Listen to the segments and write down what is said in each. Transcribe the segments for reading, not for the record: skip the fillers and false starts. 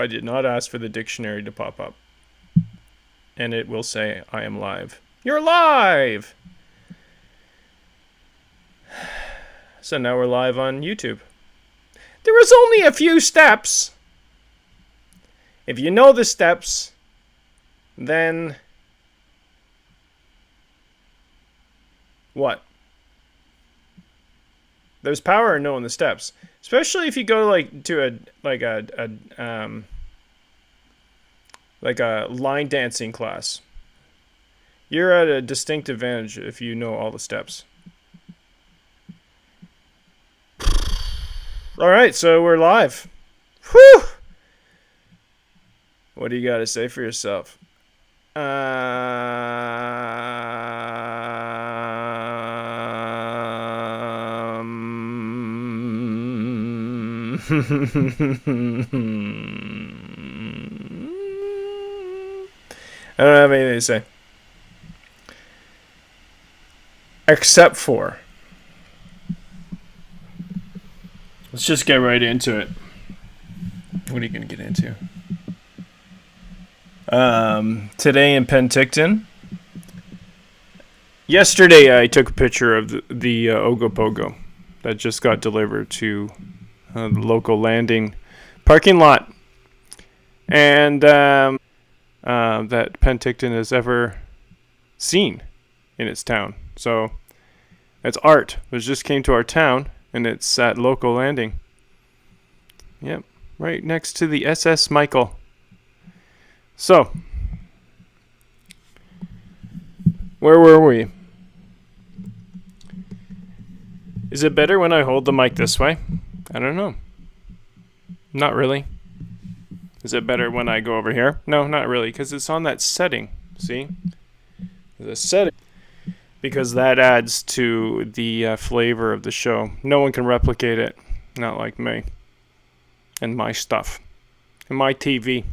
I did not ask for the dictionary to pop up. And it will say, I am live. You're live! So now we're live on YouTube. There was only a few steps. If you know the steps, then what? There's power in knowing the steps, especially if you go to a line dancing class. You're at a distinct advantage if you know all the steps. All right, so we're live. Whew! What do you got to say for yourself? I don't have anything to say. Except for, let's just get right into it. What are you going to get into? Today in Penticton. Yesterday I took a picture of the Ogopogo that just got delivered to the local landing parking lot. And that Penticton has ever seen in its town. So it's art. It just came to our town, and it's at local landing. Yep, right next to the SS Michael. So, where were we? Is it better when I hold the mic this way? I don't know. Not really. Is it better when I go over here? No, not really, because it's on that setting. See? There's a setting. Because that adds to the flavor of the show. No one can replicate it. Not like me. And my stuff. And my TV.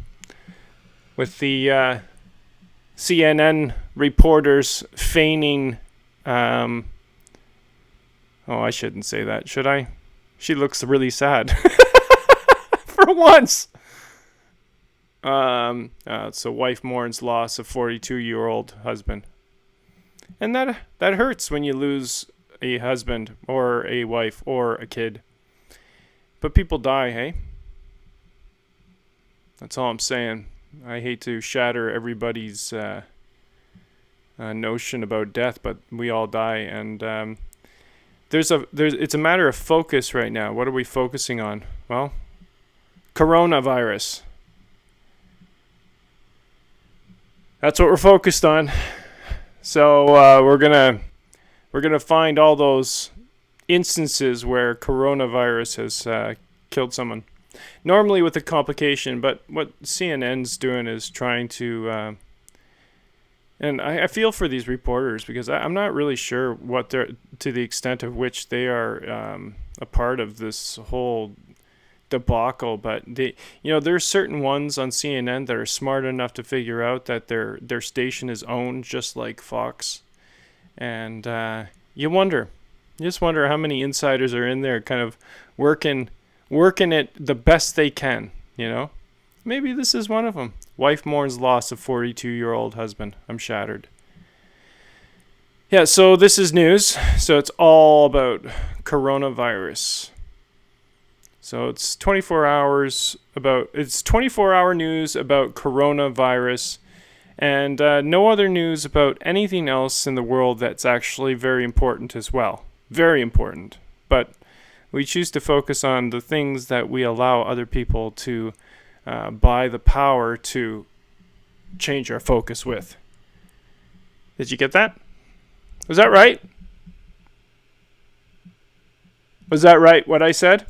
With the CNN reporters feigning... oh, I shouldn't say that, should I? She looks really sad. For once! So wife mourns loss of 42-year-old husband. And that hurts when you lose a husband or a wife or a kid. But people die, hey? That's all I'm saying. I hate to shatter everybody's notion about death, but we all die, and it's a matter of focus right now. What are we focusing on? Well, coronavirus. That's what we're focused on. So we're gonna find all those instances where coronavirus has killed someone. Normally with a complication, but what CNN's doing is trying to, and I feel for these reporters because I'm not really sure what they're, to the extent of which they are a part of this whole debacle, but there's certain ones on CNN that are smart enough to figure out that their station is owned just like Fox, and you just wonder how many insiders are in there kind of working it the best they can. Maybe this is one of them. Wife mourns loss of 42-year-old husband. I'm shattered. Yeah, so this is news. So it's all about coronavirus. So it's 24-hour news about coronavirus, and no other news about anything else in the world that's actually very important as well. Very important. But we choose to focus on the things that we allow other people to buy the power to change our focus with. Did you get that? Was that right? Was that right, what I said?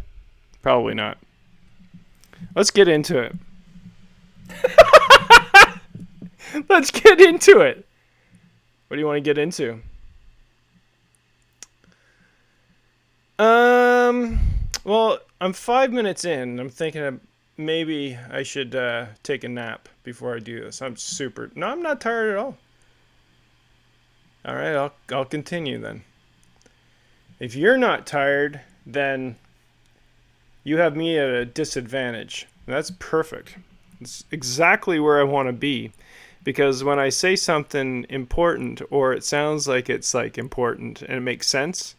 Probably not. Let's get into it. Let's get into it. What do you want to get into? Well, I'm 5 minutes in. I'm thinking maybe I should take a nap before I do this. No, I'm not tired at all. All right, I'll continue then. If you're not tired, then you have me at a disadvantage. And that's perfect. It's exactly where I want to be. Because when I say something important, or it sounds like it's like important and it makes sense,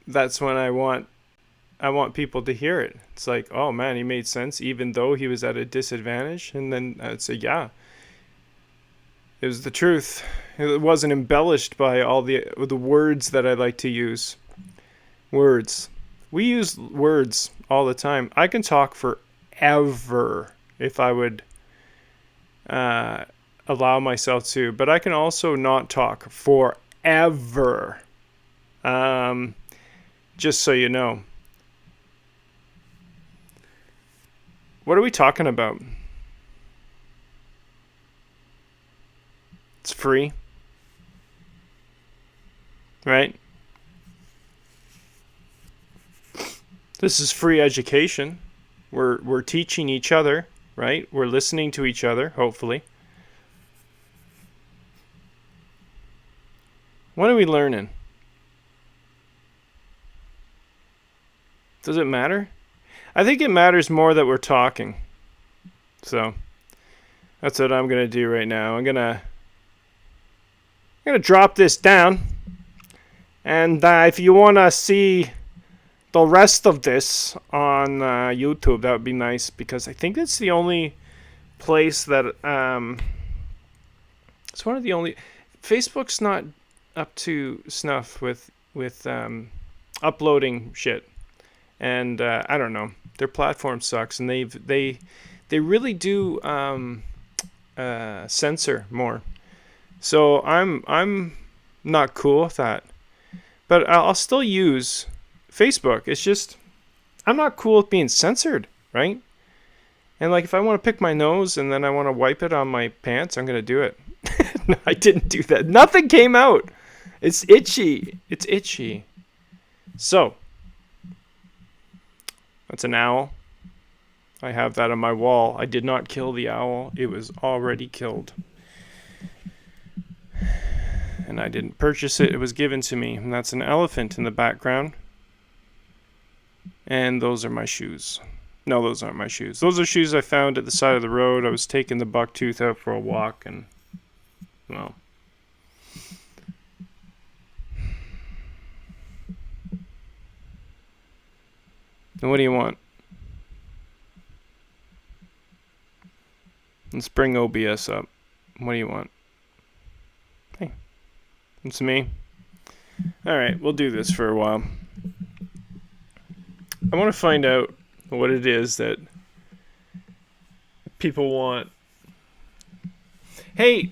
that's when I want people to hear it. It's like, oh man, he made sense even though he was at a disadvantage. And then I'd say, yeah, it was the truth. It wasn't embellished by all the words that I like to use. Words. We use words all the time. I can talk forever if I would allow myself to, but I can also not talk forever. Just so you know. What are we talking about? It's free. Right? This is free education. We're teaching each other, right? We're listening to each other, hopefully. What are we learning? Does it matter? I think it matters more that we're talking. So that's what I'm gonna do right now. I'm gonna drop this down, and if you wanna see the rest of this on YouTube, that would be nice, because I think it's the only place that it's one of the only. Facebook's not up to snuff with uploading shit, and I don't know, their platform sucks, and they really do censor more. So I'm not cool with that, but I'll still use Facebook. It's just I'm not cool with being censored, right? And like if I want to pick my nose and then I want to wipe it on my pants, I'm gonna do it. No, I didn't do that. Nothing came out. It's itchy. It's itchy. So that's an owl. I have that on my wall. I did not kill the owl. It was already killed. And I didn't purchase it. It was given to me. And that's an elephant in the background. And those are my shoes. No, those aren't my shoes. Those are shoes I found at the side of the road. I was taking the bucktooth out for a walk, and, well. And what do you want? Let's bring OBS up. What do you want? Hey, it's me. Alright, we'll do this for a while. I want to find out what it is that people want. Hey,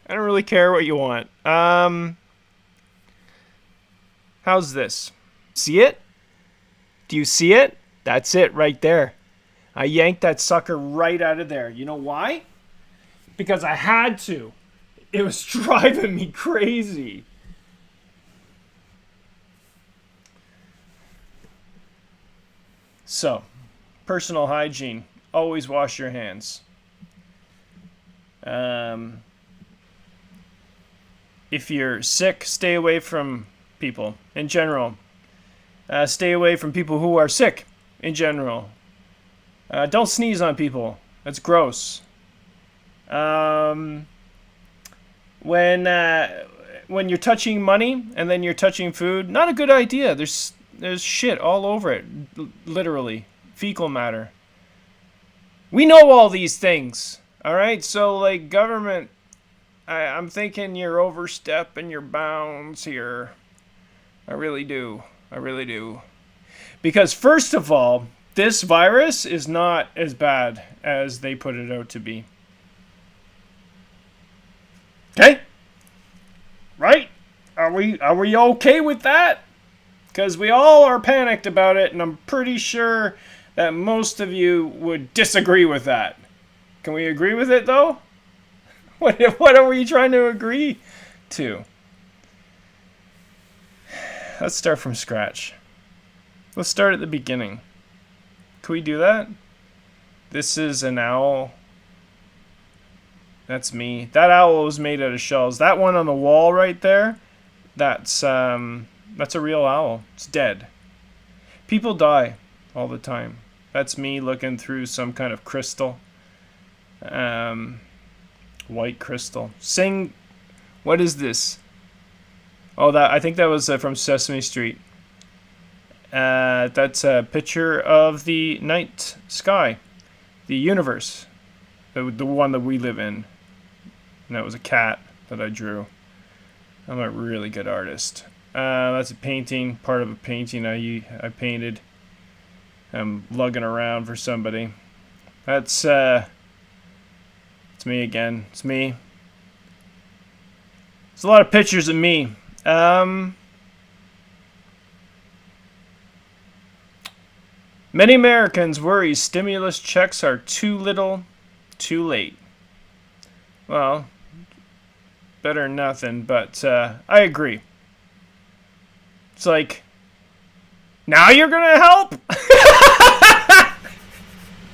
I don't really care what you want. How's this? See it? Do you see it? That's it right there. I yanked that sucker right out of there. You know why? Because I had to. It was driving me crazy. So, personal hygiene. Always wash your hands. If you're sick, stay away from people in general. Stay away from people who are sick in general. Don't sneeze on people. That's gross. When you're touching money and then you're touching food, not a good idea. There's shit all over it, literally. Fecal matter. We know all these things, all right? So, like, government, I'm thinking you're overstepping your bounds here. I really do. I really do. Because, first of all, this virus is not as bad as they put it out to be. Okay? Right? Are we okay with that? Because we all are panicked about it, and I'm pretty sure that most of you would disagree with that. Can we agree with it, though? What are we trying to agree to? Let's start from scratch. Let's start at the beginning. Can we do that? This is an owl. That's me. That owl was made out of shells. That one on the wall right there, that's a real owl. It's dead. People die. all the time. That's me looking through some kind of crystal. White crystal. Sing. What is this? Oh, I think that was from Sesame Street. That's a picture of the night sky, the universe, the one that we live in. And that was a cat that I drew. I'm a really good artist. That's a painting, part of a painting I painted. I'm lugging around for somebody. That's it's me again. It's me. There's a lot of pictures of me. Many Americans worry stimulus checks are too little, too late. Well, better than nothing, but I agree. It's like, now you're gonna help?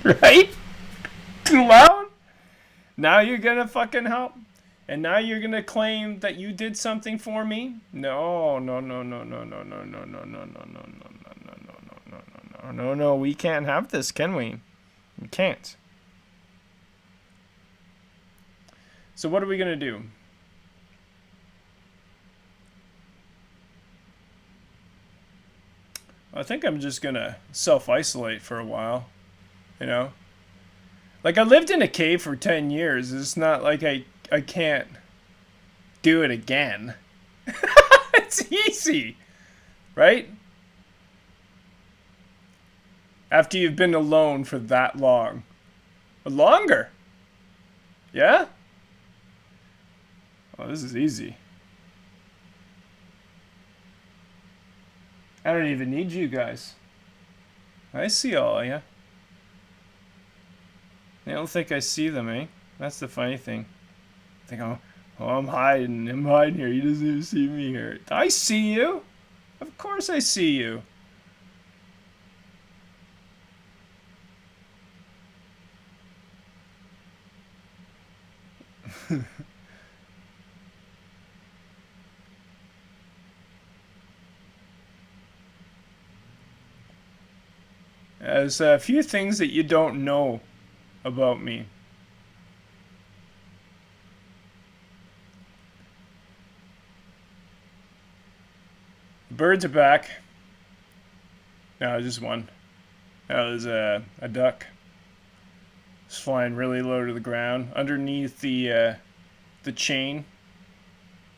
Right? Too loud? Now you're gonna fucking help? And now you're gonna claim that you did something for me? No. No, we can't have this, can we? We can't. So what are we gonna do? I think I'm just gonna self-isolate for a while. You know? Like, I lived in a cave for 10 years. It's not like I can't do it again. It's easy. Right? After you've been alone for that long. Or longer. Yeah? Oh, this is easy. I don't even need you guys. I see all of you. They don't think I see them, eh? That's the funny thing. They think, oh, I'm hiding here. He doesn't even see me here. I see you. Of course I see you. There's a few things that you don't know about me. The birds are back. No, just one. That was a duck. It's flying really low to the ground underneath the chain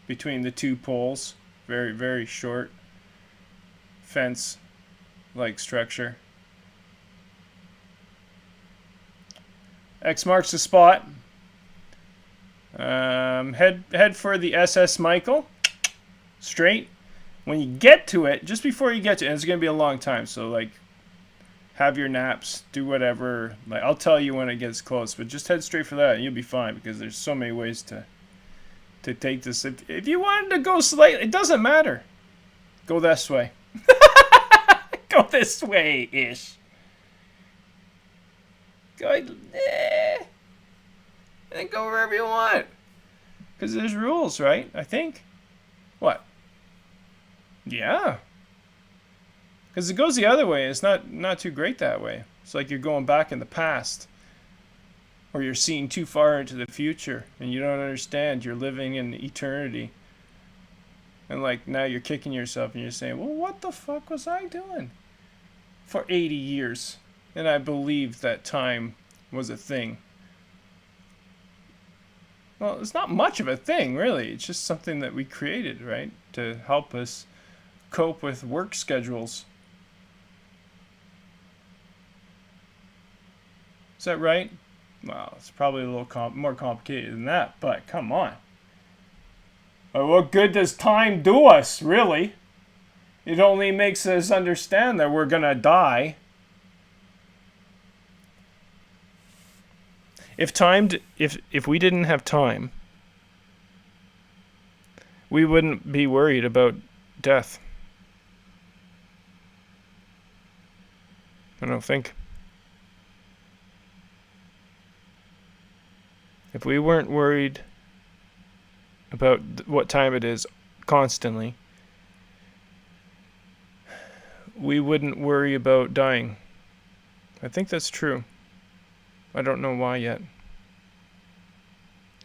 between the two poles. Very, very short fence-like structure. X marks the spot. Head for the SS Michael. Straight. When you get to it, just before you get to it, and it's going to be a long time, so like, have your naps, do whatever. Like, I'll tell you when it gets close, but just head straight for that and you'll be fine, because there's so many ways to take this. If you wanted to go slightly, it doesn't matter. Go this way. Go this way-ish. Go, and then go wherever you want. Because there's rules, right? I think. What? Yeah. Because it goes the other way. It's not too great that way. It's like you're going back in the past. Or you're seeing too far into the future. And you don't understand. You're living in eternity. And like now you're kicking yourself and you're saying, well, what the fuck was I doing for 80 years? And I believed that time was a thing. Well, it's not much of a thing, really. It's just something that we created, right? To help us cope with work schedules. Is that right? Well, it's probably a little more complicated than that, but come on. What good does time do us, really? It only makes us understand that we're gonna die. If we didn't have time, we wouldn't be worried about death. I don't think. If we weren't worried about what time it is constantly, we wouldn't worry about dying. I think that's true. I don't know why yet.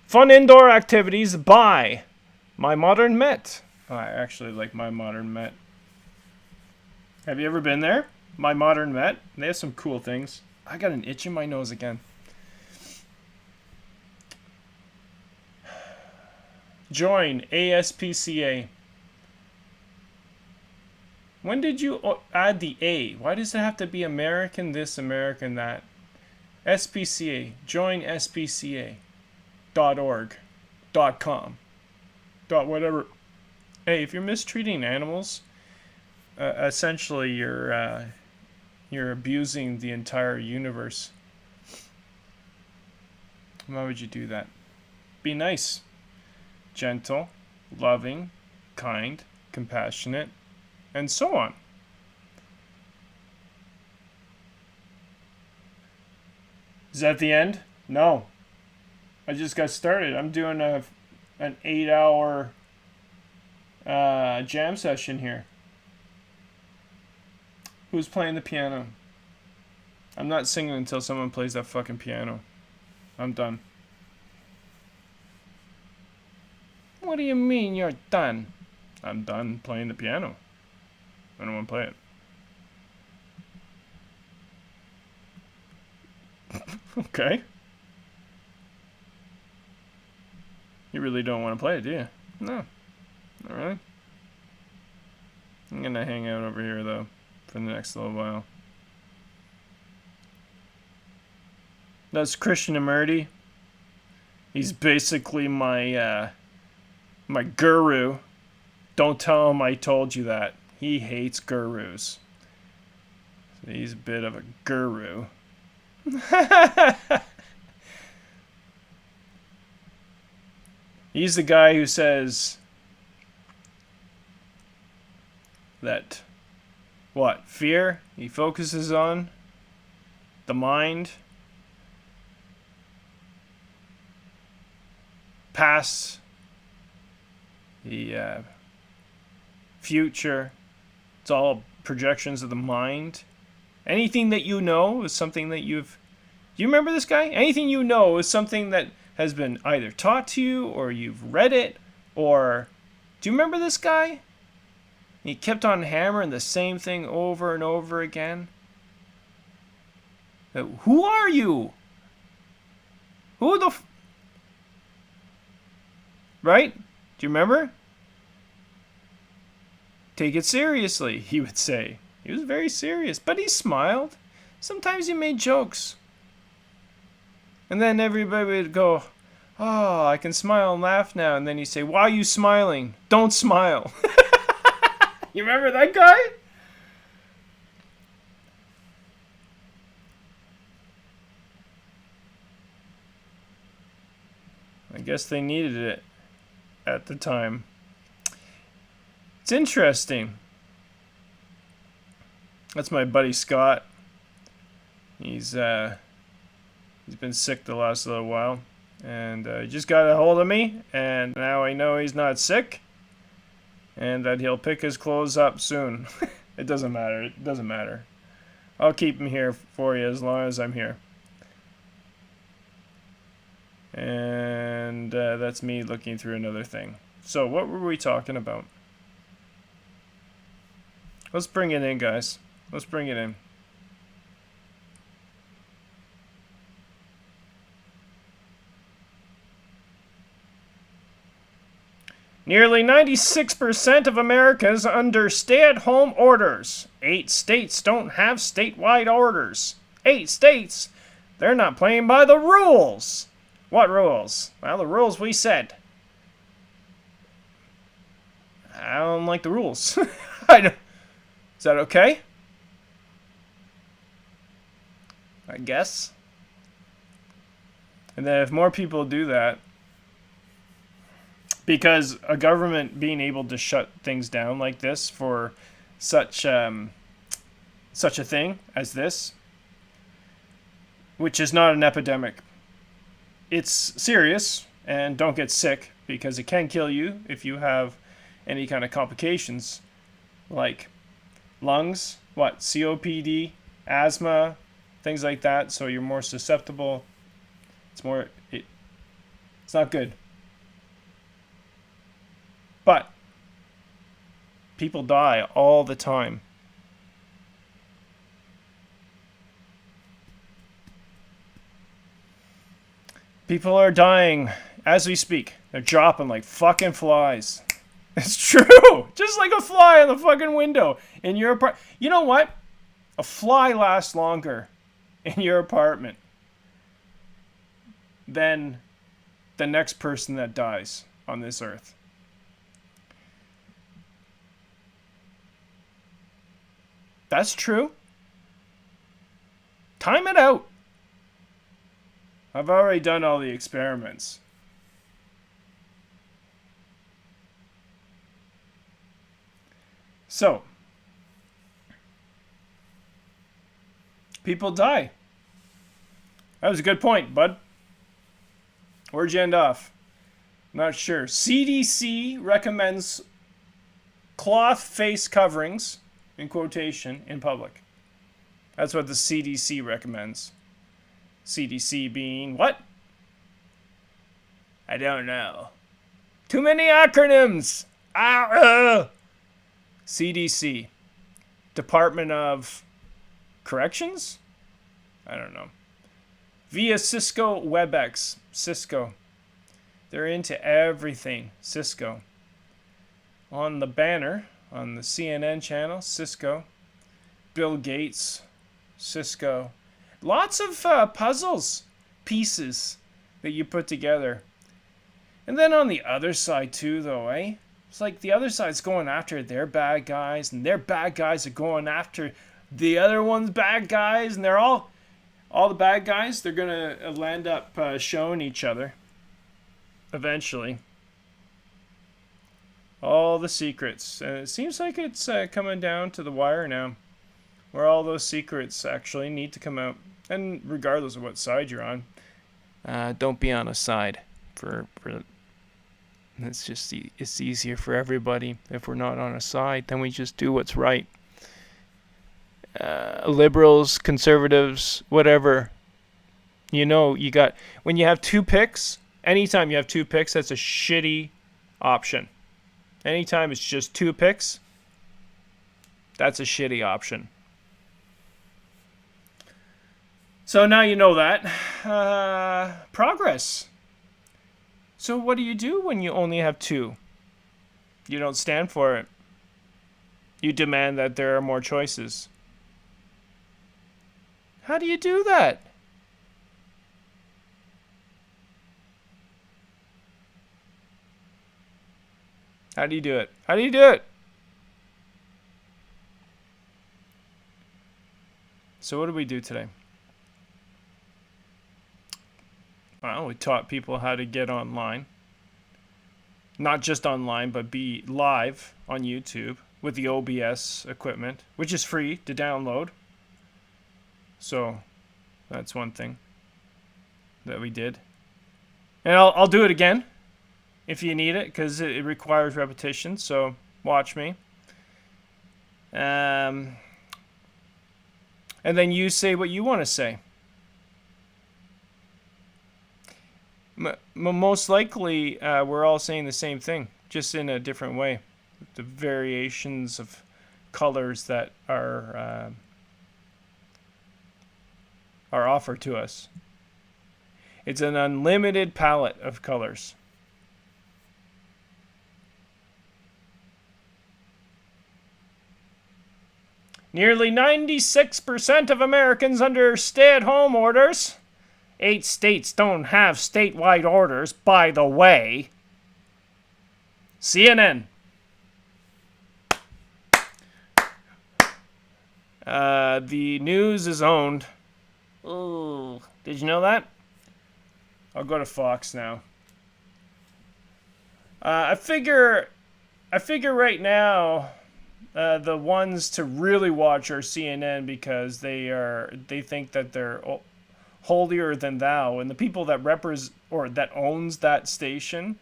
Fun indoor activities by My Modern Met. Oh, I actually like My Modern Met. Have you ever been there? My Modern Met? They have some cool things. I got an itch in my nose again. Join ASPCA. When did you add the A? Why does it have to be American this, American that? SPCA. Join SPCA. .org. .com. .whatever. Hey, if you're mistreating animals, essentially you're abusing the entire universe. Why would you do that? Be nice. Gentle, loving, kind, compassionate, and so on. Is that the end? No. I just got started. I'm doing an 8-hour jam session here. Who's playing the piano? I'm not singing until someone plays that fucking piano. I'm done. What do you mean you're done? I'm done playing the piano. I don't want to play it. Okay. You really don't want to play it, do you? No. Not really. I'm gonna hang out over here, though, for the next little while. That's Christian Amurti. He's basically my guru. Don't tell him I told you that. He hates gurus. So he's a bit of a guru. He's the guy who says that, what, fear? He focuses on the mind, past, the future. It's all projections of the mind. Anything that you know is something that you've... Do you remember this guy? Anything you know is something that has been either taught to you, or you've read it, or... Do you remember this guy? He kept on hammering the same thing over and over again. Who are you? Who the... Right? Do you remember? Take it seriously, he would say. He was very serious, but he smiled. Sometimes he made jokes. And then everybody would go, oh, I can smile and laugh now. And then he'd say, why are you smiling? Don't smile. You remember that guy? I guess they needed it at the time. It's interesting. That's my buddy Scott. He's been sick the last little while, and he just got a hold of me, and now I know he's not sick, and that he'll pick his clothes up soon. It doesn't matter. It doesn't matter. I'll keep him here for you as long as I'm here. And that's me looking through another thing. So what were we talking about? Let's bring it in, guys. Let's bring it in. Nearly 96% of Americans under stay-at-home orders. 8 states don't have statewide orders. 8 states? They're not playing by the rules. What rules? Well, the rules we said. I don't like the rules. I don't... Is that okay? I guess. And then if more people do that, because a government being able to shut things down like this for such a thing as this, which is not an epidemic, it's serious, and don't get sick because it can kill you if you have any kind of complications like lungs, COPD, asthma, things like that. So you're more susceptible. It's not good. But people die all the time. People are dying as we speak. They're dropping like fucking flies. It's true. Just like a fly on the fucking window in your apartment. You know what? A fly lasts longer in your apartment than the next person that dies on this earth. That's true. Time it out. I've already done all the experiments. So, people die. That was a good point, bud. Where'd you end off? Not sure. CDC recommends cloth face coverings, in quotation, in public. That's what the CDC recommends. CDC being what? I don't know. Too many acronyms. CDC. Department of Corrections? I don't know. Via Cisco WebEx. Cisco. They're into everything. Cisco. On the banner, on the CNN channel, Cisco. Bill Gates, Cisco. Lots of puzzles, pieces that you put together. And then on the other side too, though, eh? It's like the other side's going after their bad guys, and their bad guys are going after the other one's bad guys, and they're all the bad guys, they're going to land up showing each other eventually. All the secrets. And it seems like it's coming down to the wire now, where all those secrets actually need to come out. And regardless of what side you're on, don't be on a side. For it's easier for everybody. If we're not on a side, then we just do what's right. Liberals, conservatives, whatever. You know, when you have two picks, anytime you have two picks, that's a shitty option. Anytime it's just two picks, that's a shitty option. So now you know that. Progress. So what do you do when you only have two? You don't stand for it. You demand that there are more choices. How do you do that? How do you do it? How do you do it? So what did we do today? Well, we taught people how to get online. Not just online, but be live on YouTube with the OBS equipment, which is free to download. So that's one thing that we did. And I'll do it again if you need it, because it requires repetition. So watch me. And then you say what you want to say. Most likely, we're all saying the same thing, just in a different way. The variations of colors that are offered to us. It's an unlimited palette of colors. Nearly 96% of Americans under stay-at-home orders. 8 states don't have statewide orders, by the way. CNN. The news is owned. Ooh, did you know that? I'll go to Fox now. I figure right now, the ones to really watch are CNN, because they think that they're holier than thou, and the people that that owns that station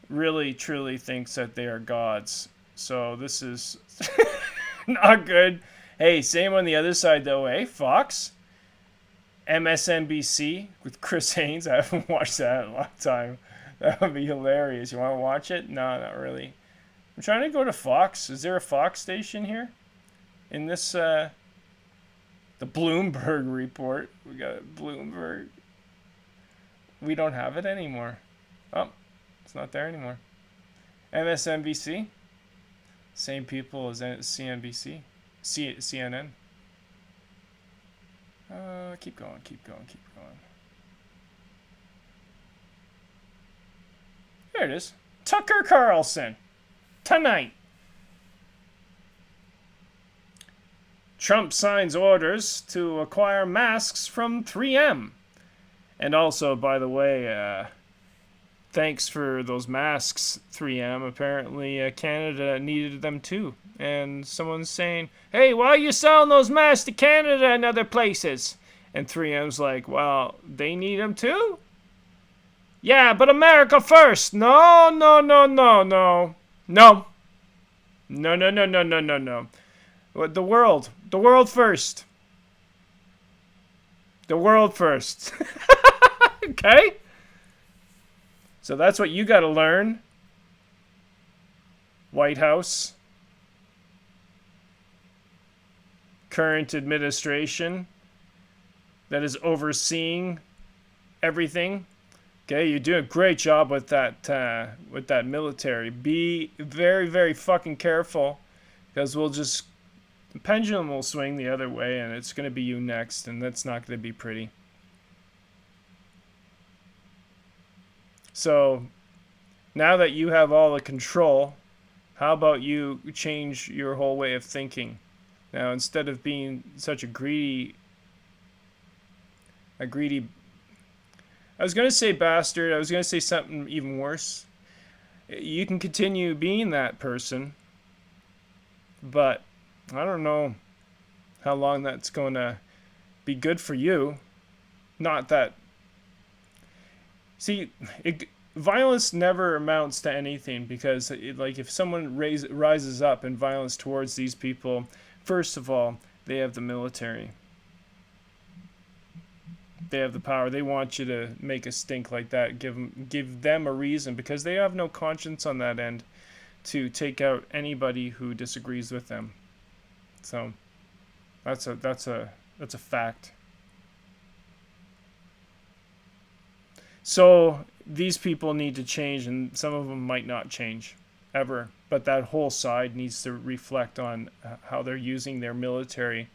really truly thinks that they are gods. So this is not good. Hey, same on the other side though, eh? Fox, MSNBC with Chris Haynes. I haven't watched that in a long time. That would be hilarious. You want to watch it? No, not really. I'm trying to go to Fox. Is there a Fox station here? In this, the Bloomberg report. We got Bloomberg. We don't have it anymore. Oh, it's not there anymore. MSNBC. Same people as CNBC. CNN. Keep going. There it is. Tucker Carlson. Tonight. Trump signs orders to acquire masks from 3M. And also, by the way, thanks for those masks, 3M. Apparently, Canada needed them too. And someone's saying, hey, why are you selling those masks to Canada and other places? And 3M's like, well, they need them too? Yeah, but America first. No. No. The world first. The world first. Okay? So that's what you got to learn. White House. Current administration that is overseeing everything. Okay, you're doing a great job with that military. Be very, very fucking careful, because the pendulum will swing the other way, and it's going to be you next, and that's not going to be pretty. So, now that you have all the control, how about you change your whole way of thinking? Now, instead of being such a greedy, I was going to say bastard, I was going to say something even worse. You can continue being that person, but I don't know how long that's going to be good for you. Not that... See, violence never amounts to anything, because if someone rises up in violence towards these people, first of all, they have the military. They have the power. They want you to make a stink like that. Give them a reason, because they have no conscience on that end to take out anybody who disagrees with them. So that's a fact. So these people need to change, and some of them might not change ever. But that whole side needs to reflect on how they're using their military.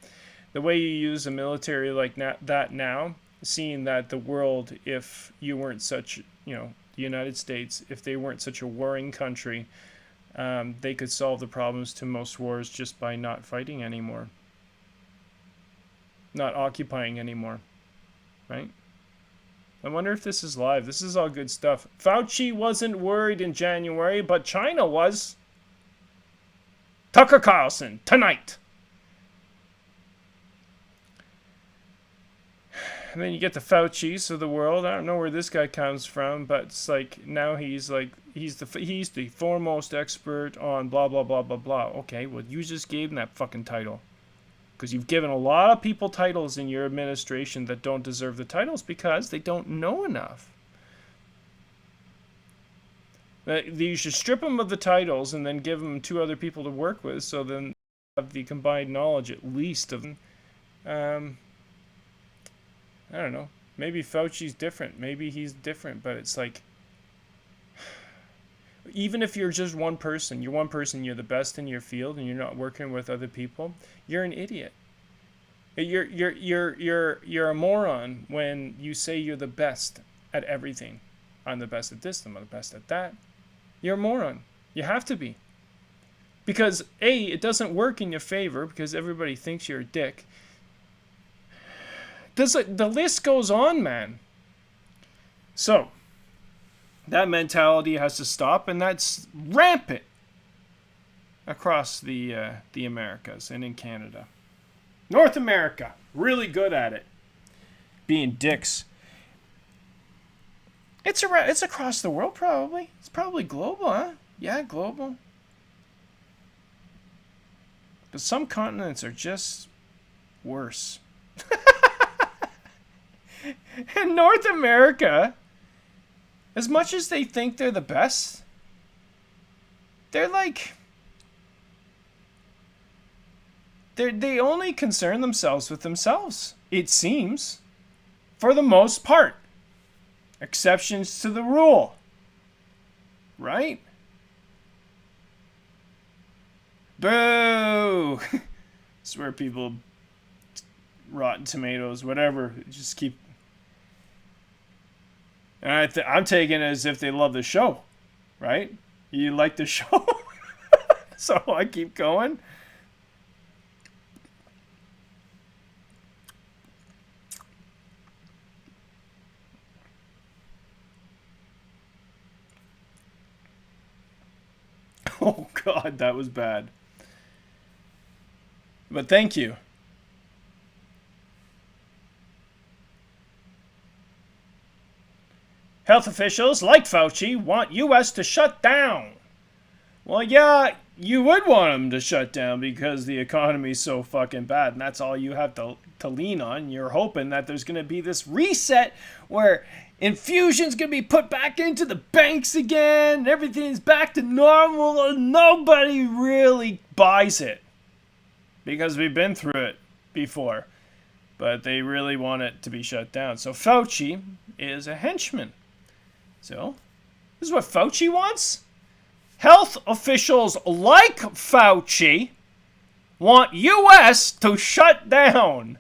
The way you use a military like that now, seeing that the world, if you weren't such, the United States, if they weren't such a warring country, they could solve the problems to most wars just by not fighting anymore. Not occupying anymore. Right? I wonder if this is live. This is all good stuff. Fauci wasn't worried in January, but China was. Tucker Carlson, tonight. And then you get the Fauci's of the world. I don't know where this guy comes from, but it's like now he's the foremost expert on blah blah blah blah blah. Okay, well you just gave him that fucking title, because you've given a lot of people titles in your administration that don't deserve the titles because they don't know enough. You should strip them of the titles and then give them 2 other people to work with, so then they have the combined knowledge at least of them. I don't know. Maybe Fauci's different. Maybe he's different, but it's like, even if you're just one person, you're the best in your field, and you're not working with other people, you're an idiot. You're a moron when you say you're the best at everything. I'm the best at this, I'm the best at that. You're a moron. You have to be. Because A, it doesn't work in your favor because everybody thinks you're a dick. The list goes on, man. So, that mentality has to stop, and that's rampant across the Americas and in Canada. North America, really good at it. Being dicks. It's across the world, probably. It's probably global, huh? Yeah, global. But some continents are just worse. in North America, as much as they think they're the best, they're like, they only concern themselves with themselves, it seems, for the most part. Exceptions to the rule, right? Boo! I swear people, Rotten Tomatoes, whatever, just keep. And I'm taking it as if they love the show, right? You like the show? So I keep going. Oh God, that was bad. But thank you. Health officials like Fauci want U.S. to shut down. Well, yeah, you would want them to shut down because the economy's so fucking bad, and that's all you have to lean on. You're hoping that there's going to be this reset where infusion's going to be put back into the banks again, and everything's back to normal, and nobody really buys it because we've been through it before. But they really want it to be shut down. So Fauci is a henchman. So, this is what Fauci wants? Health officials like Fauci want U.S. to shut down.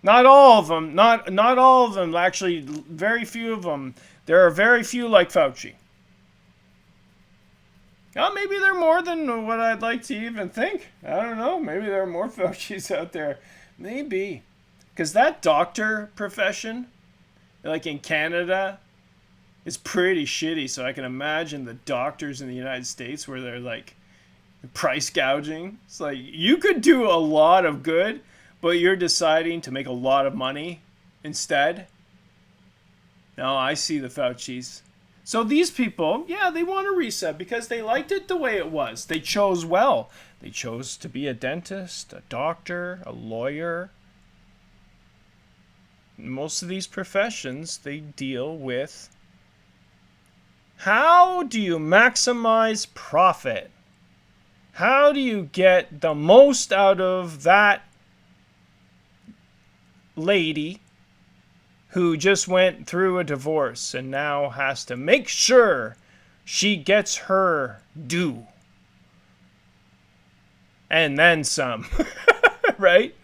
Not all of them. Not all of them. Actually, very few of them. There are very few like Fauci. Now, maybe there are more than what I'd like to even think. I don't know. Maybe there are more Faucis out there. Maybe. Because that doctor profession, like in Canada, is pretty shitty. So I can imagine the doctors in the United States where they're like price gouging. It's like you could do a lot of good, but you're deciding to make a lot of money instead. No, I see the Faucis. So these people, yeah, they want to reset because they liked it the way it was. They chose well. They chose to be a dentist, a doctor, a lawyer. Most of these professions, they deal with how do you maximize profit? How do you get the most out of that lady who just went through a divorce and now has to make sure she gets her due? And then some, right?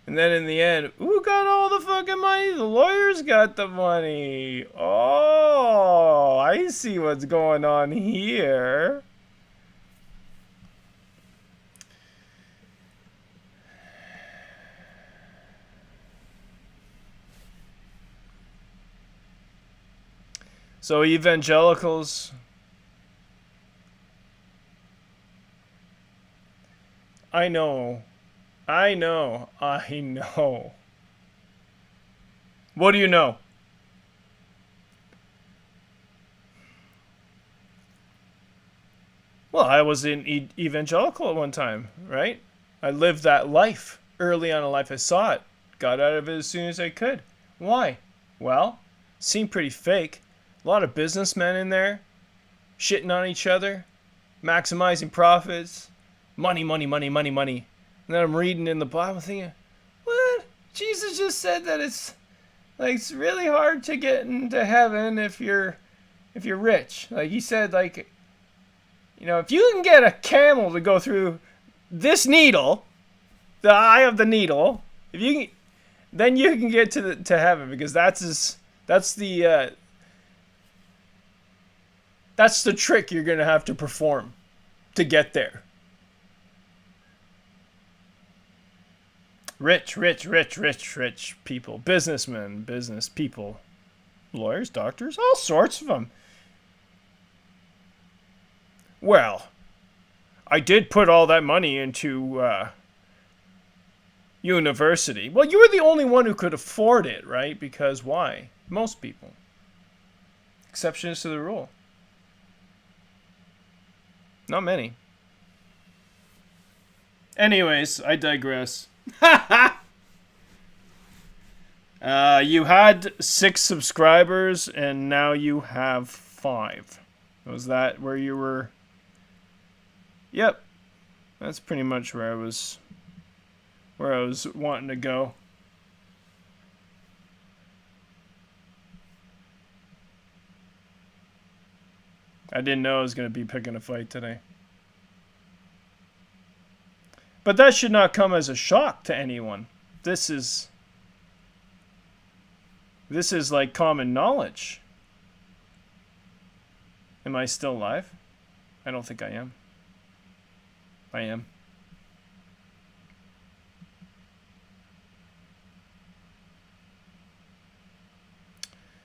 And then in the end, who got all the fucking money? The lawyers got the money. Oh, I see what's going on here. So evangelicals, I know. What do you know? Well, I was in evangelical at one time, right? I lived that life early on in life. I saw it. Got out of it as soon as I could. Why? Well, seemed pretty fake. A lot of businessmen in there, shitting on each other, maximizing profits, money. And then I'm reading in the Bible thinking, what? Jesus just said that it's really hard to get into heaven if you're rich. Like he said, like, you know, if you can get a camel to go through this needle, the eye of the needle, if you can, then you can get to heaven because that's the trick you're gonna have to perform to get there. Rich people, businessmen, business people, lawyers, doctors, all sorts of them. Well, I did put all that money into university. Well, you were the only one who could afford it, right? Because why? Most people. Exceptions to the rule. Not many. Anyways, I digress. You had 6 subscribers, and now you have 5. Was that where you were? Yep. That's pretty much where I was wanting to go. I didn't know I was going to be picking a fight today. But that should not come as a shock to anyone. This is like common knowledge. Am I still alive? I don't think I am. I am.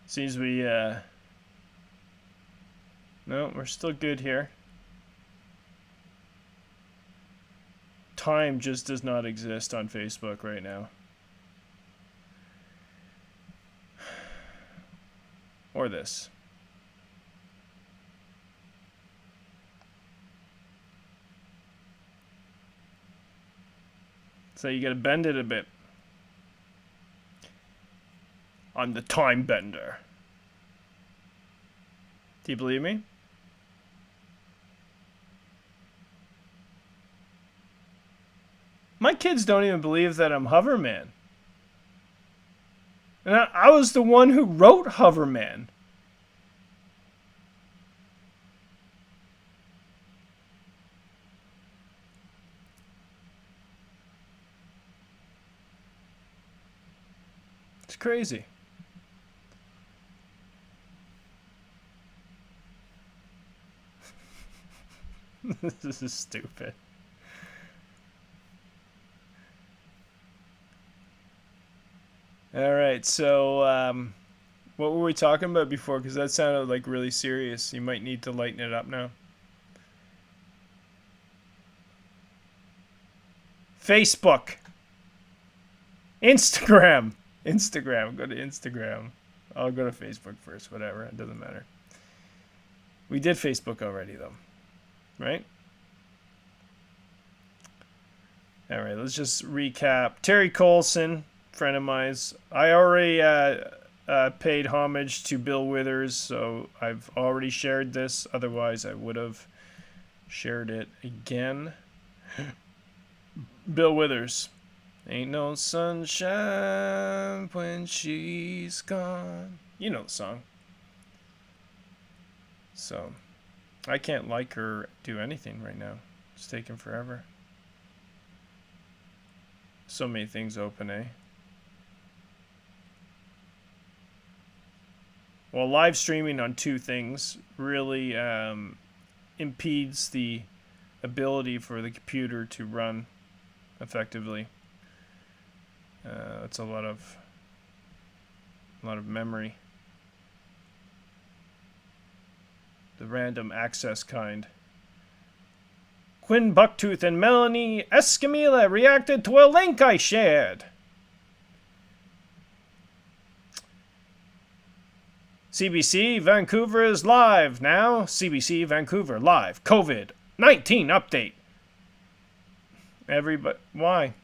Seems we, no, we're still good here. Time just does not exist on Facebook right now. Or this. So you gotta bend it a bit. I'm the time bender. Do you believe me? My kids don't even believe that I'm Hoverman. And I was the one who wrote Hoverman. It's crazy. This is stupid. All right, so what were we talking about before? Because that sounded like really serious. You might need to lighten it up now. Facebook. Instagram. Go to Instagram. I'll go to Facebook first, whatever. It doesn't matter. We did Facebook already, though. Right? All right, let's just recap. Terry Colson, friend of mine. I already paid homage to Bill Withers, so I've already shared this. Otherwise, I would have shared it again. Bill Withers. Ain't no sunshine when she's gone. You know the song. So, I can't like her do anything right now. It's taking forever. So many things open, eh? Well, live streaming on 2 things really impedes the ability for the computer to run effectively. It's a lot of memory. The random access kind. Quinn Bucktooth and Melanie Escamilla reacted to a link I shared. CBC Vancouver is live now. CBC Vancouver live. COVID-19 update. Everybody, why?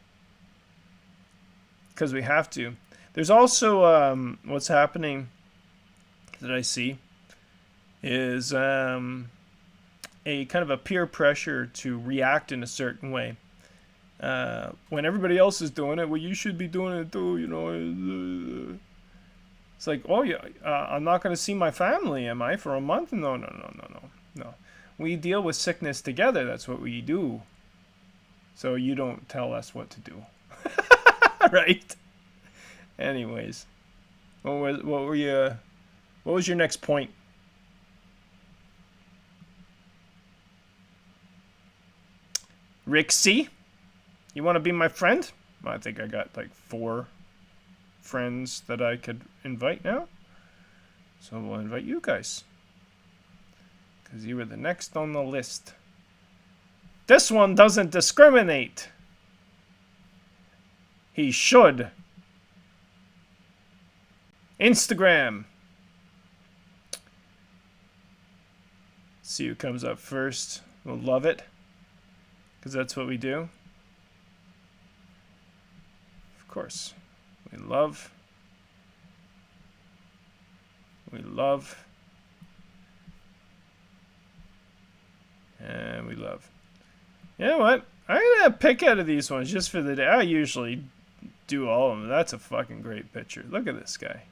Because we have to. There's also what's happening that I see is a kind of a peer pressure to react in a certain way. When everybody else is doing it, well, you should be doing it too, you know. It's like, oh yeah, I'm not going to see my family, am I, for a month? No. We deal with sickness together. That's what we do. So you don't tell us what to do. Right? Anyways, what was your next point? Rixie, you want to be my friend? Well, I think I got like 4 friends that I could invite now. So we'll invite you guys. Because you were the next on the list. This one doesn't discriminate. He should. Instagram. See who comes up first. We'll love it. Because that's what we do. course. We love. And we love. You know what? I'm gonna pick out of these ones just for the day. I usually do all of them. That's a fucking great picture. Look at this guy.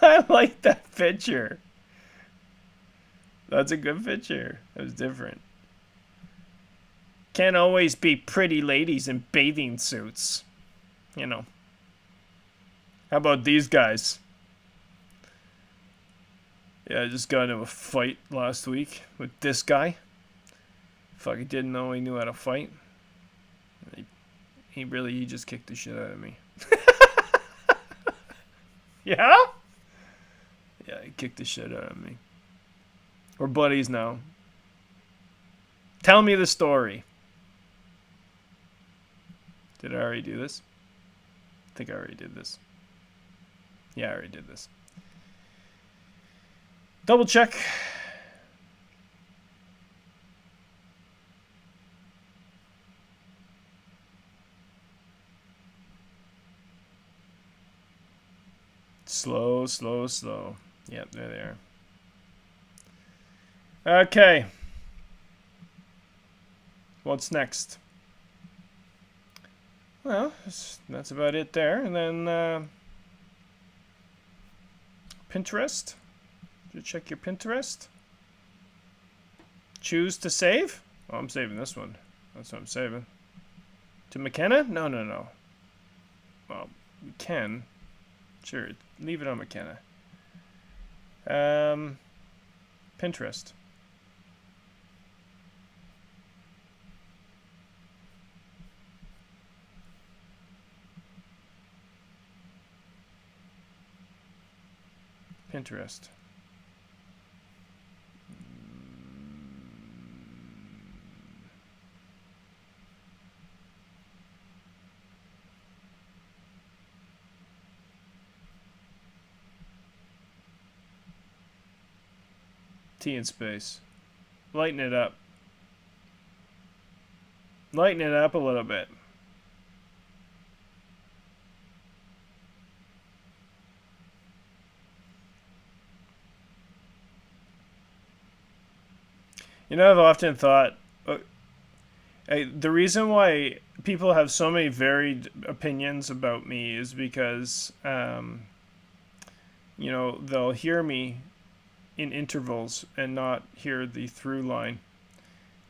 I like that picture. That's a good picture. That was different. Can't always be pretty ladies in bathing suits. You know. How about these guys? Yeah, I just got into a fight last week with this guy. Fucking didn't know he knew how to fight. He just kicked the shit out of me. Yeah? Yeah, he kicked the shit out of me. We're buddies now. Tell me the story. Did I already do this? I think I already did this. Yeah, I already did this. Double check. Slow, slow, slow. Yep, there they are. Okay. What's next? Well, that's about it there. And then Pinterest. Did you check your Pinterest? Choose to save? Oh, I'm saving this one. That's what I'm saving. To McKenna? No. Well, we can. Sure, leave it on McKenna. Pinterest. Pinterest. T in space. Lighten it up. Lighten it up a little bit. You know, I've often thought the reason why people have so many varied opinions about me is because, you know, they'll hear me in intervals and not hear the through line.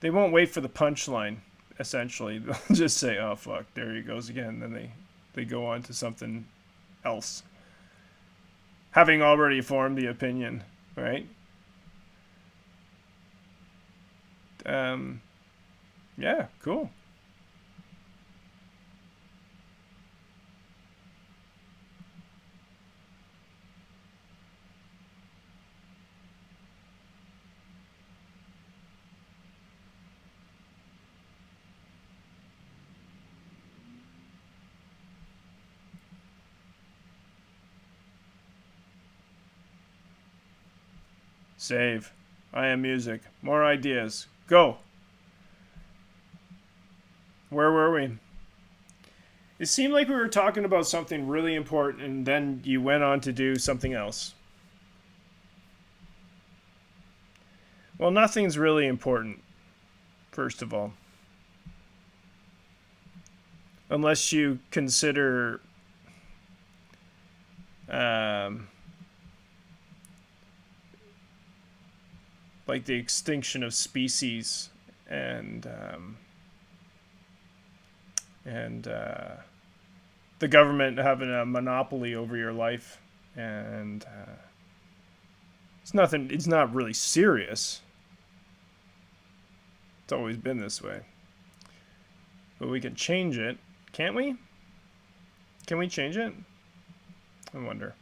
They won't wait for the punchline, essentially. They'll just say, oh, fuck, there he goes again. Then they go on to something else. Having already formed the opinion, right? Yeah, cool. Save. I am music. More ideas. Go. Where were we? It seemed like we were talking about something really important and then you went on to do something else. Well, nothing's really important, first of all. Unless you consider like the extinction of species and the government having a monopoly over your life, and it's not really serious. It's always been this way. But we can change it, can't we? Can we change it? I wonder.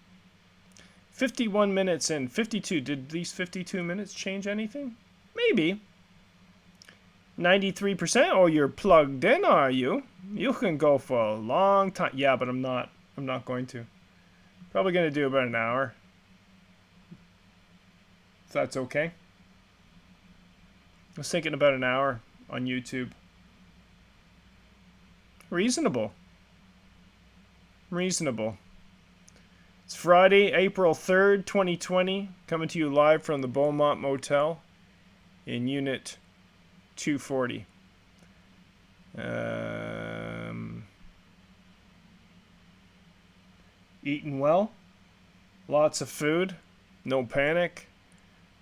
51 minutes in, 52. Did these 52 minutes change anything? Maybe. 93%? Oh, you're plugged in, are you? You can go for a long time. Yeah, but I'm not going to. Probably going to do about an hour. If that's okay. I was thinking about an hour on YouTube. Reasonable. Reasonable. It's Friday, April 3rd, 2020, coming to you live from the Beaumont Motel in Unit 240. Eating well. Lots of food. No panic.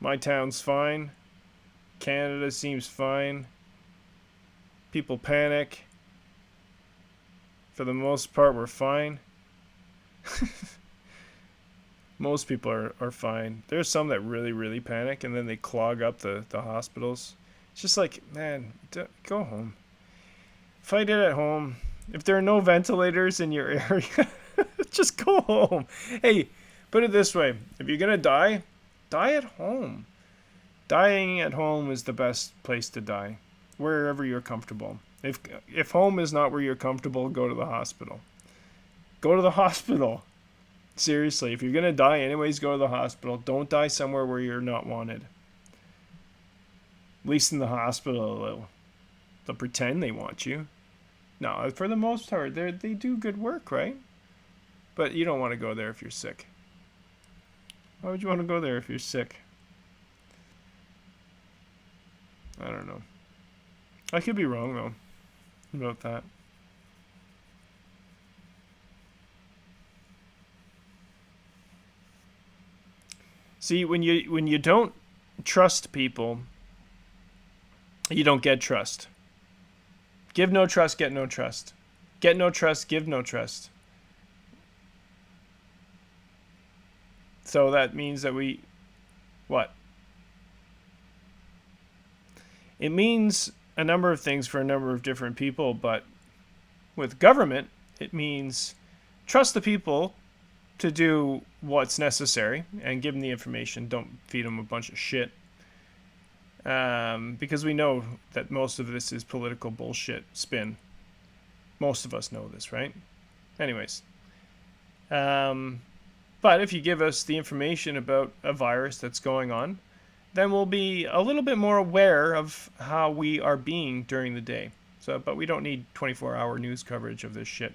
My town's fine. Canada seems fine. People panic. For the most part, we're fine. Most people are fine. There's some that really, really panic, and then they clog up the hospitals. It's just like, man, go home. Fight it at home. If there are no ventilators in your area, just go home. Hey, put it this way. If you're going to die, die at home. Dying at home is the best place to die, wherever you're comfortable. If home is not where you're comfortable, go to the hospital. Go to the hospital. Seriously, if you're going to die anyways, go to the hospital. Don't die somewhere where you're not wanted. At least in the hospital, they'll pretend they want you. No, for the most part, they do good work, right? But you don't want to go there if you're sick. Why would you want to go there if you're sick? I don't know. I could be wrong, though, about that. See, when you don't trust people, you don't get trust. Give no trust, get no trust. Get no trust, give no trust. So that means that what? It means a number of things for a number of different people, but with government, it means trust the people to do what's necessary and give them the information. Don't feed them a bunch of shit. Because we know that most of this is political bullshit spin. Most of us know this, right? Anyways. But if you give us the information about a virus that's going on, then we'll be a little bit more aware of how we are being during the day. But we don't need 24-hour news coverage of this shit.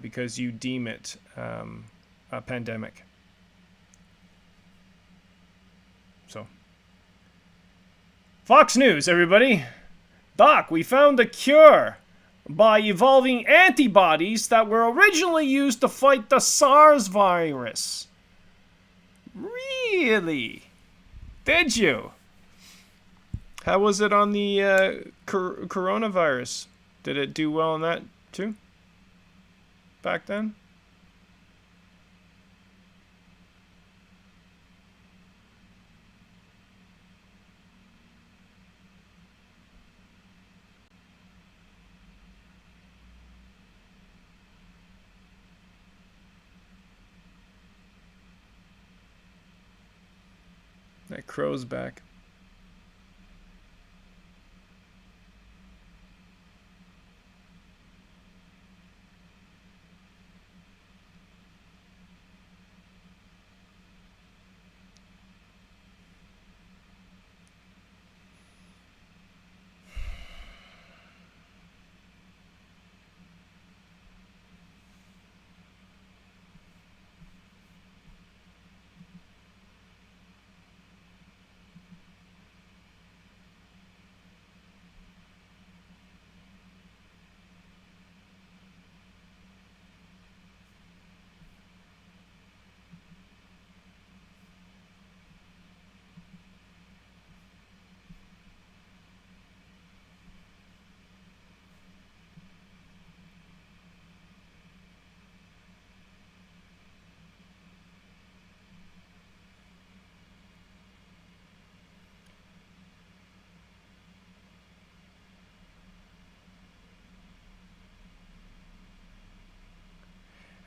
Because you deem it a pandemic. So, Fox News, everybody. Doc, we found a cure by evolving antibodies that were originally used to fight the SARS virus. Really? Did you? How was it on the coronavirus? Did it do well on that too? Back then? That crow's back.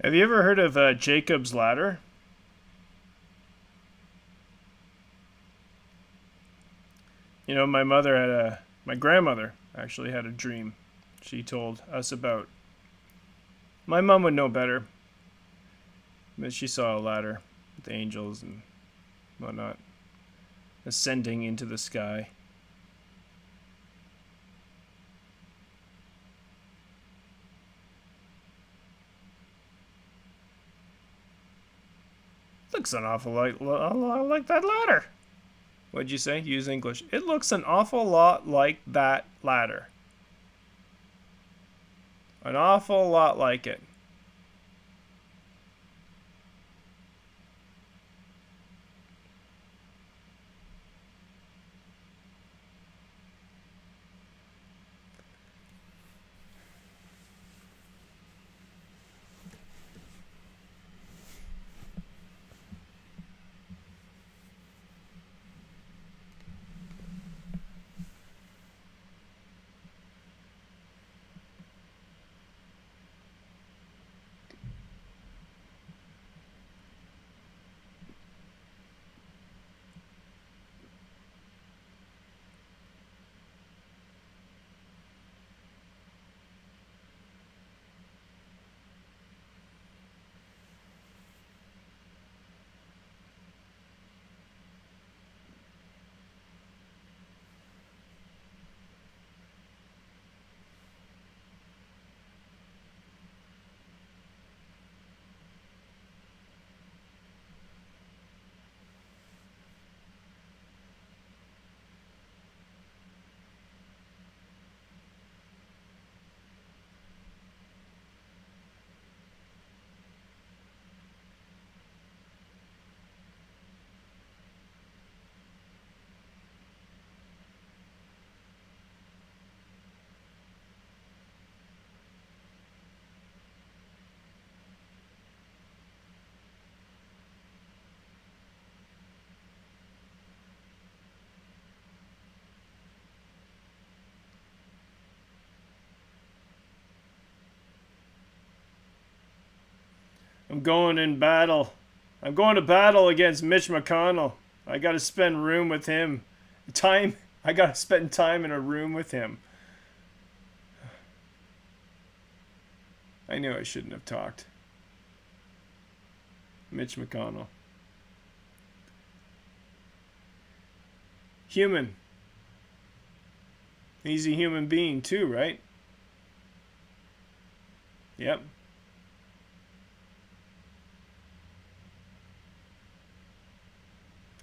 Have you ever heard of Jacob's Ladder? You know, my grandmother actually had a dream she told us about. My mom would know better, but she saw a ladder with angels and whatnot ascending into the sky. looks an awful lot like that ladder. What'd you say? Use English. It looks an awful lot like that ladder. An awful lot like it. I'm going in battle. I'm going to battle against Mitch McConnell. I gotta spend room with him. I gotta spend time in a room with him. I knew I shouldn't have talked. Mitch McConnell. Human. He's a human being too, right? Yep.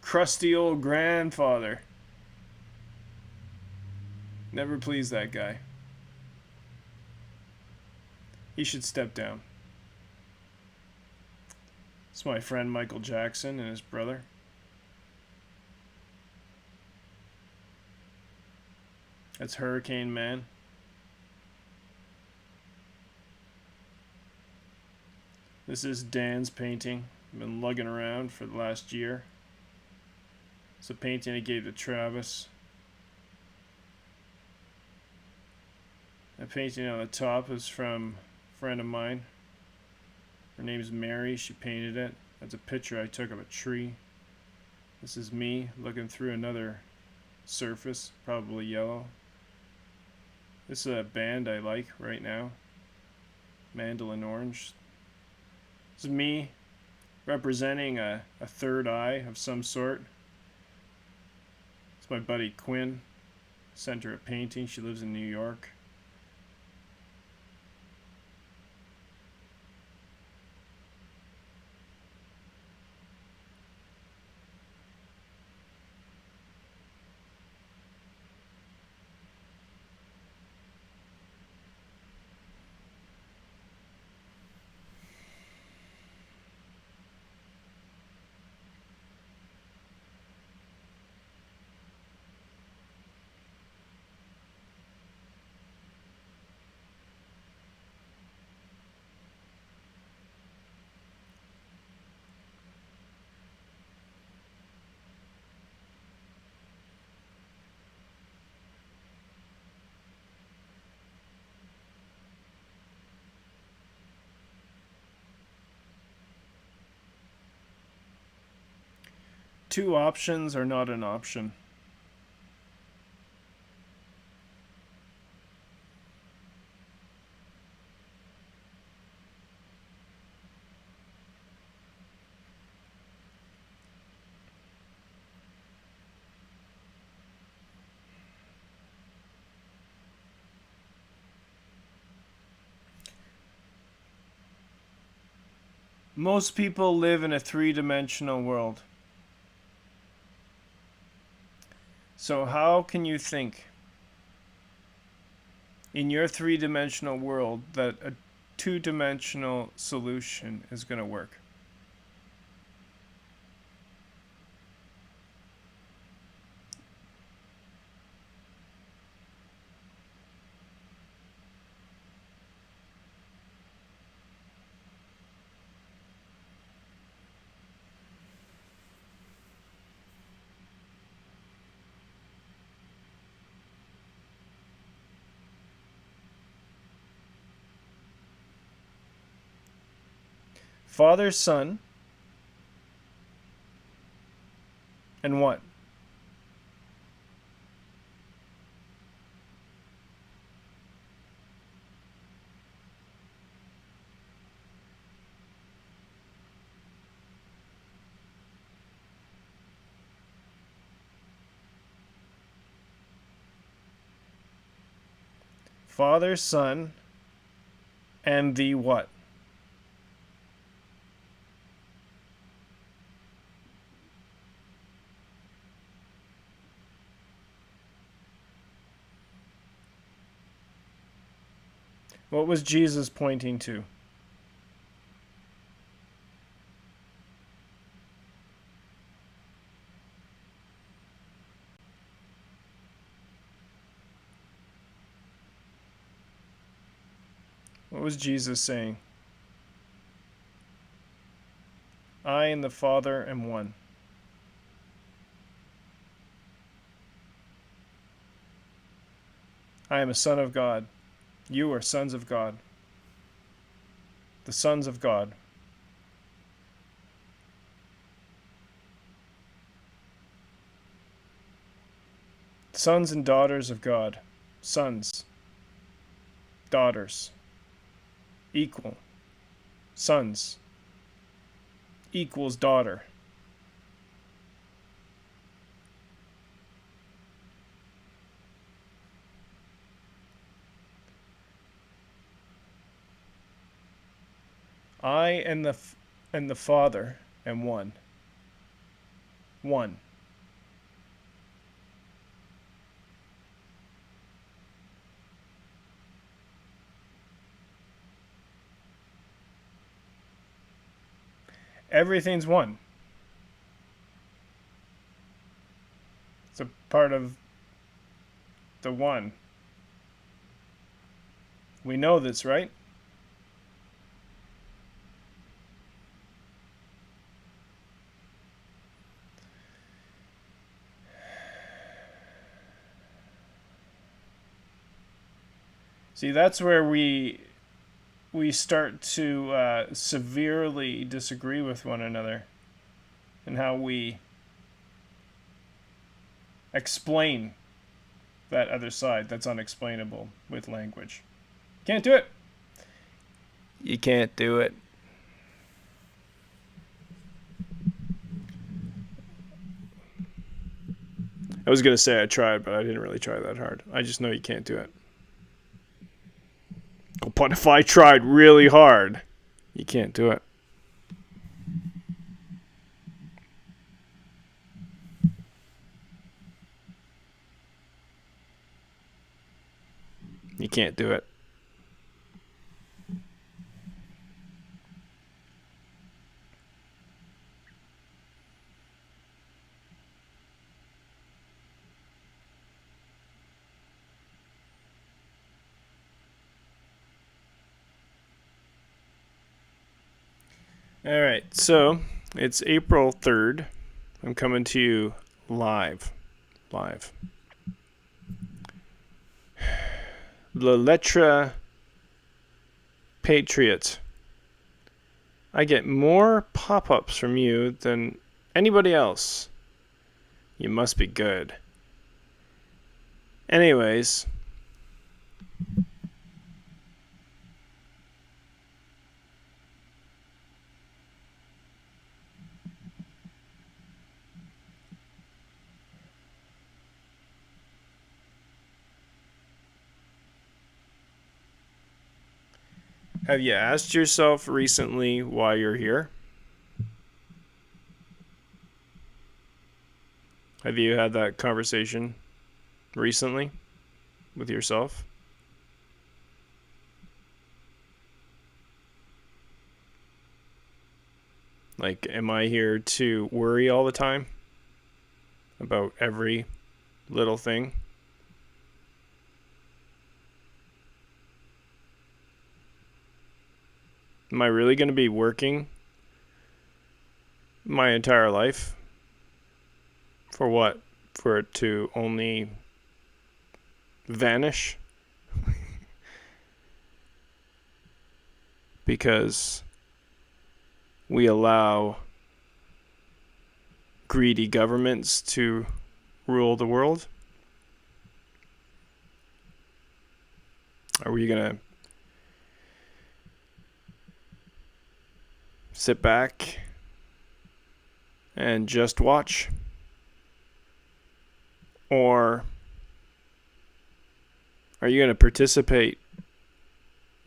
Crusty old grandfather. Never pleased that guy. He should step down. It's my friend Michael Jackson and his brother. That's Hurricane Man. This is Dan's painting. I've been lugging around for the last year. It's a painting I gave to Travis. That painting on the top is from a friend of mine. Her name's Mary. She painted it. That's a picture I took of a tree. This is me looking through another surface, probably yellow. This is a band I like right now. Mandolin Orange. This is me representing a third eye of some sort. It's my buddy Quinn. Sent her a painting. She lives in New York. Two options are not an option. Most people live in a three-dimensional world. So how can you think in your three-dimensional world that a two-dimensional solution is going to work? Father, Son, and what? Father, Son, and the what? What was Jesus pointing to? What was Jesus saying? I and the Father am one. I am a son of God. You are sons of God. The sons of God. Sons and daughters of God. Sons. Daughters. Equal. Sons. Equals daughter. I and the Father am one. One. Everything's one. It's a part of the one. We know this, right? See, that's where we start to severely disagree with one another and how we explain that other side that's unexplainable with language. Can't do it. You can't do it. I was going to say I tried, but I didn't really try that hard. I just know you can't do it. But if I tried really hard, you can't do it. You can't do it. All right, so it's April 3rd. I'm coming to you live. La Lettre Patriot. I get more pop-ups from you than anybody else. You must be good. Anyways. Have you asked yourself recently why you're here? Have you had that conversation recently with yourself? Like, am I here to worry all the time about every little thing? Am I really going to be working my entire life? For what? For it to only vanish? Because we allow greedy governments to rule the world? Are we going to sit back and just watch? Or are you going to participate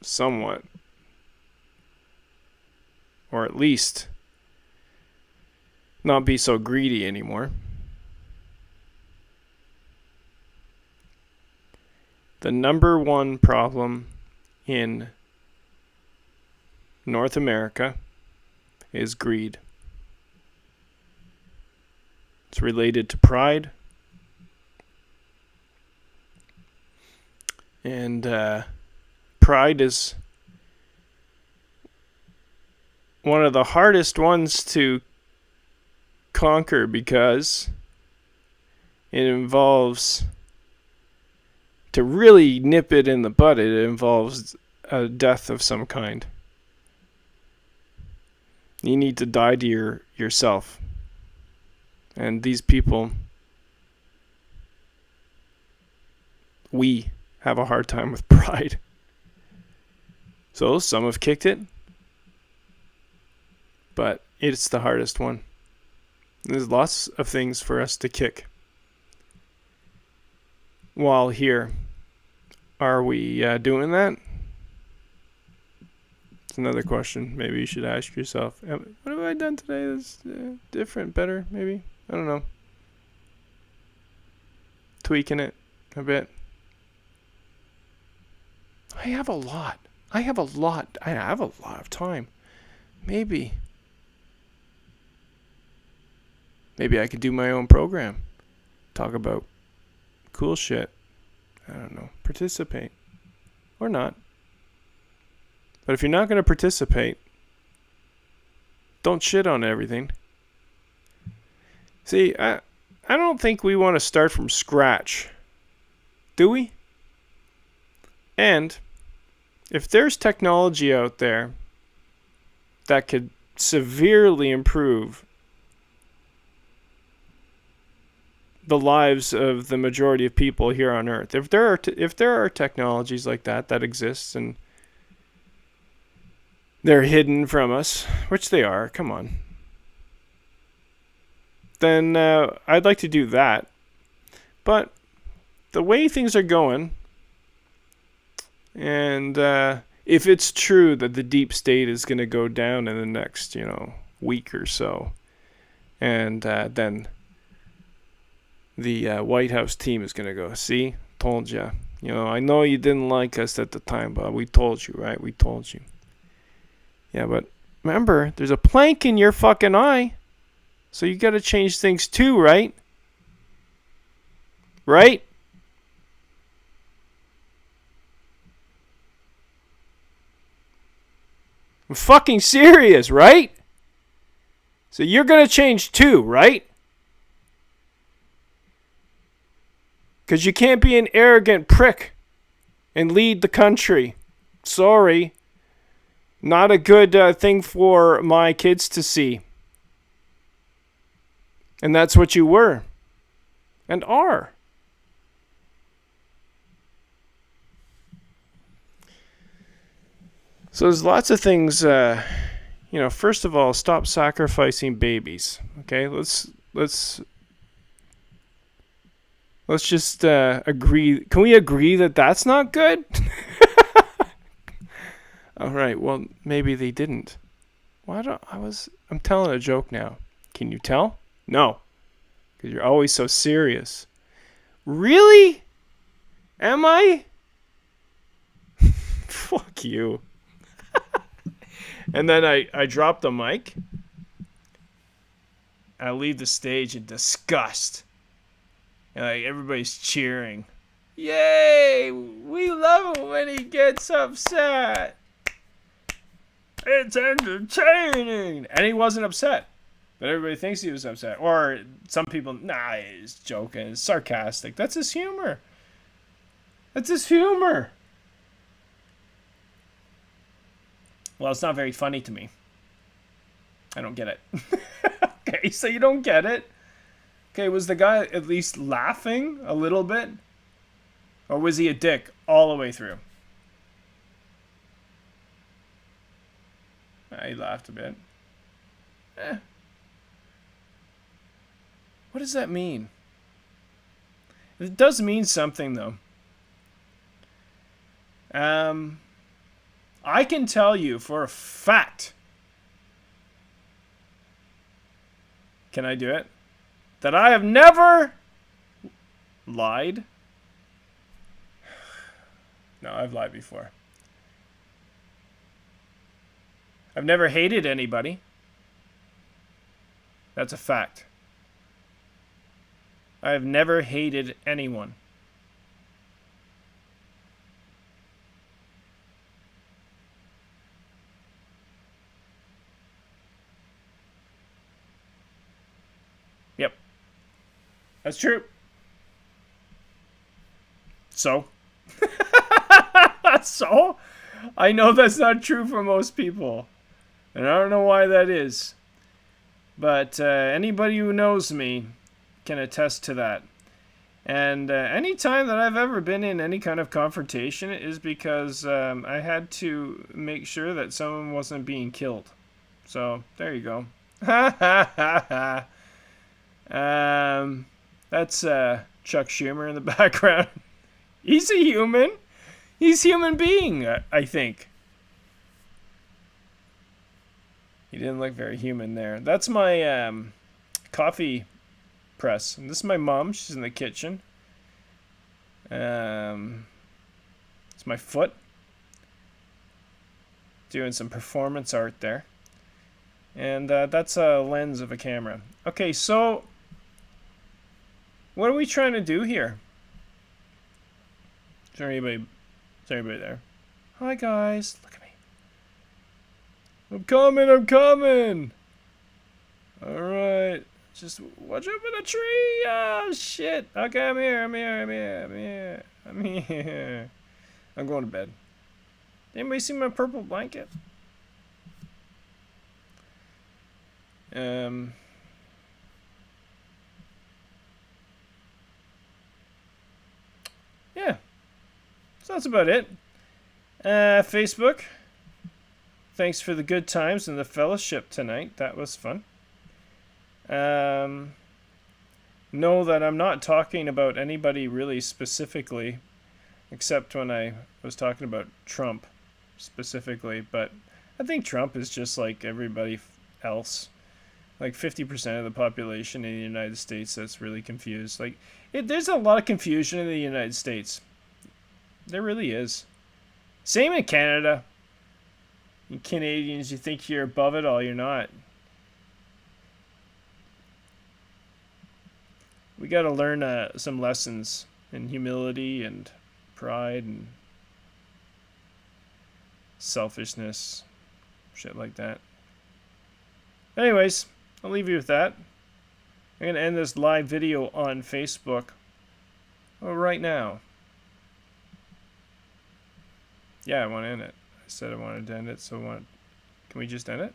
somewhat? Or at least not be so greedy anymore? The number one problem in North America is greed. It's related to pride. And pride is one of the hardest ones to conquer because it involves, to really nip it in the bud, it involves a death of some kind. You need to die to yourself. And these people, we have a hard time with pride. So some have kicked it, but it's the hardest one. There's lots of things for us to kick. While here, are we doing that? It's another question. Maybe you should ask yourself, what have I done today that's different, better, maybe? I don't know. Tweaking it a bit. I have a lot of time. Maybe I could do my own program. Talk about cool shit. I don't know. Participate. Or not. But if you're not going to participate, don't shit on everything. See, I don't think we want to start from scratch. Do we? And if there's technology out there that could severely improve the lives of the majority of people here on Earth, if there are technologies like that exist and they're hidden from us, which they are, come on, then I'd like to do that. But the way things are going, and if it's true that the deep state is going to go down in the next, week or so, and then the White House team is going to go, see, told you. I know you didn't like us at the time, but we told you, right? We told you. Yeah, but remember, there's a plank in your fucking eye, so you got to change things too, right? Right? I'm fucking serious, right? So you're going to change too, right? Because you can't be an arrogant prick and lead the country. Sorry. Not a good thing for my kids to see. And that's what you were. And are. So there's lots of things, first of all, stop sacrificing babies. Okay, let's just agree. Can we agree that that's not good? All right. Well, maybe they didn't. Why don't I'm telling a joke now. Can you tell? No, because you're always so serious. Really? Am I? Fuck you. And then I drop the mic. I leave the stage in disgust. And like everybody's cheering. Yay! We love it when he gets upset. It's entertaining. And he wasn't upset. But everybody thinks he was upset. Or some people, nah, he's joking. It's sarcastic. That's his humor. That's his humor. Well, it's not very funny to me. I don't get it. Okay, so you don't get it. Okay, was the guy at least laughing a little bit? Or was he a dick all the way through? He laughed a bit. What does that mean? It does mean something, though. I can tell you for a fact. Can I do it? That I have never lied. No, I've lied before. I've never hated anybody. That's a fact. I have never hated anyone. Yep. That's true. So? So? I know that's not true for most people. And I don't know why that is. But anybody who knows me can attest to that. And any time that I've ever been in any kind of confrontation is because I had to make sure that someone wasn't being killed. So, there you go. Ha ha ha ha. That's Chuck Schumer in the background. He's a human. He's a human being, I think. He didn't look very human there. That's my coffee press. And this is my mom. She's in the kitchen. It's my foot. Doing some performance art there. And that's a lens of a camera. Okay, so what are we trying to do here? Is there anybody there? Hi, guys. Look at me. I'm coming. All right. Just watch out for the tree. Oh, shit. Okay, I'm here. I'm going to bed. Anybody see my purple blanket? Yeah. So that's about it. Facebook. Thanks for the good times and the fellowship tonight. That was fun. Know that I'm not talking about anybody really specifically, except when I was talking about Trump specifically. But I think Trump is just like everybody else. Like 50% of the population in the United States that's really confused. Like, there's a lot of confusion in the United States. There really is. Same in Canada. You Canadians, you think you're above it all. You're not. We got to learn some lessons in humility and pride and selfishness. Shit like that. Anyways, I'll leave you with that. I'm going to end this live video on Facebook right now. Yeah, I want to end it. I said I wanted to end it, so can we just end it?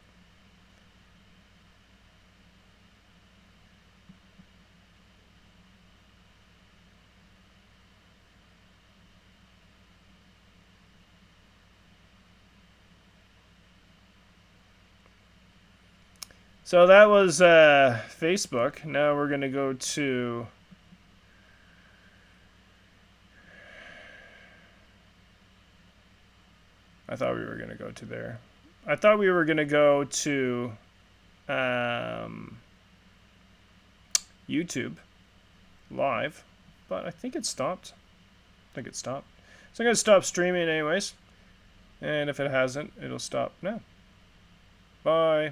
So that was Facebook. Now we're going to go to I thought we were going to go to there. I thought we were going to go to YouTube live, but I think it stopped. So I'm going to stop streaming anyways. And if it hasn't, it'll stop now. Bye.